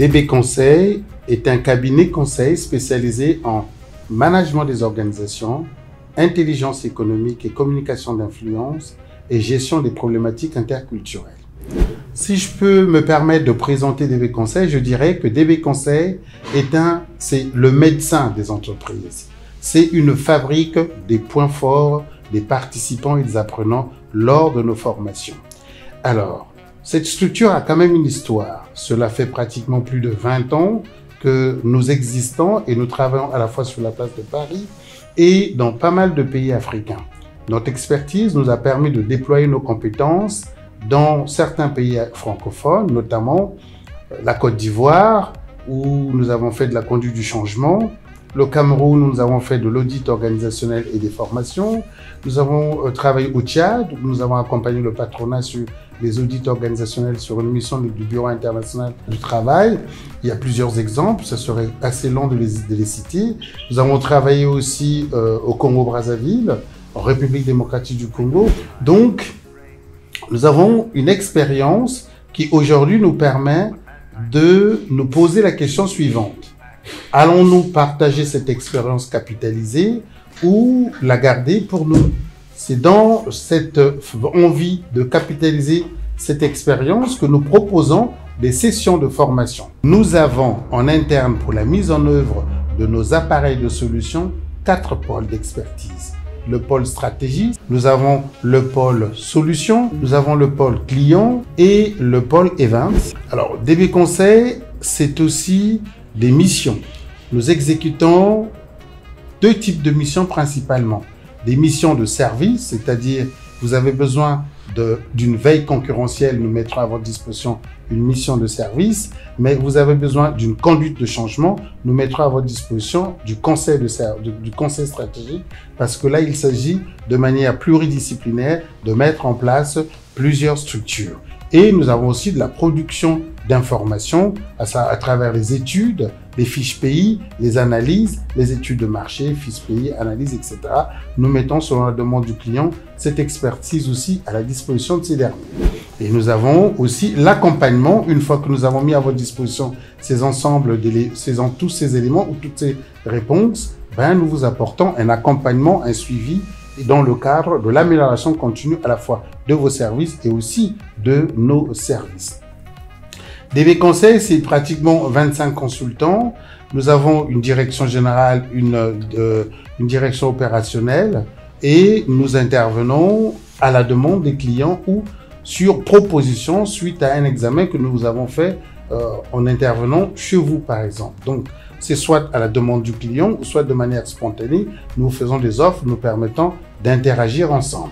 DB Conseil est un cabinet conseil spécialisé en management des organisations, intelligence économique et communication d'influence et gestion des problématiques interculturelles. Si je peux me permettre de présenter DB Conseil, je dirais que DB Conseil c'est le médecin des entreprises. C'est une fabrique des points forts des participants et des apprenants lors de nos formations. Alors, cette structure a quand même une histoire. Cela fait pratiquement plus de 20 ans que nous existons et nous travaillons à la fois sur la place de Paris et dans pas mal de pays africains. Notre expertise nous a permis de déployer nos compétences dans certains pays francophones, notamment la Côte d'Ivoire, où nous avons fait de la conduite du changement. Le Cameroun, nous avons fait de l'audit organisationnel et des formations. Nous avons travaillé au Tchad, où nous avons accompagné le patronat sur les audits organisationnels sur une mission du Bureau international du travail. Il y a plusieurs exemples, ça serait assez long de les citer. Nous avons travaillé aussi au Congo-Brazzaville, en République démocratique du Congo. Donc, nous avons une expérience qui aujourd'hui nous permet de nous poser la question suivante. Allons-nous partager cette expérience capitalisée ou la garder pour nous? C'est dans cette envie de capitaliser cette expérience que nous proposons des sessions de formation. Nous avons en interne pour la mise en œuvre de nos appareils de solutions 4 pôles d'expertise. Le pôle stratégie, nous avons le pôle solution, nous avons le pôle client et le pôle events. Alors, DB Conseil, c'est aussi des missions. Nous exécutons 2 types de missions principalement. Des missions de service, c'est-à-dire vous avez besoin d'une veille concurrentielle, nous mettrons à votre disposition une mission de service, mais vous avez besoin d'une conduite de changement, nous mettrons à votre disposition du conseil stratégique, parce que là, il s'agit de manière pluridisciplinaire de mettre en place plusieurs structures. Et nous avons aussi de la production d'informations à travers les études, les fiches pays, les analyses, les études de marché, fiches pays, analyses, etc. Nous mettons selon la demande du client cette expertise aussi à la disposition de ces derniers. Et nous avons aussi l'accompagnement, une fois que nous avons mis à votre disposition tous ces éléments ou toutes ces réponses, nous vous apportons un accompagnement, un suivi dans le cadre de l'amélioration continue à la fois de vos services et aussi de nos services. DB Conseil, c'est pratiquement 25 consultants. Nous avons une direction générale, une direction opérationnelle et nous intervenons à la demande des clients ou sur proposition suite à un examen que nous avons fait en intervenant chez vous par exemple. Donc, c'est soit à la demande du client ou soit de manière spontanée, nous faisons des offres nous permettant d'interagir ensemble.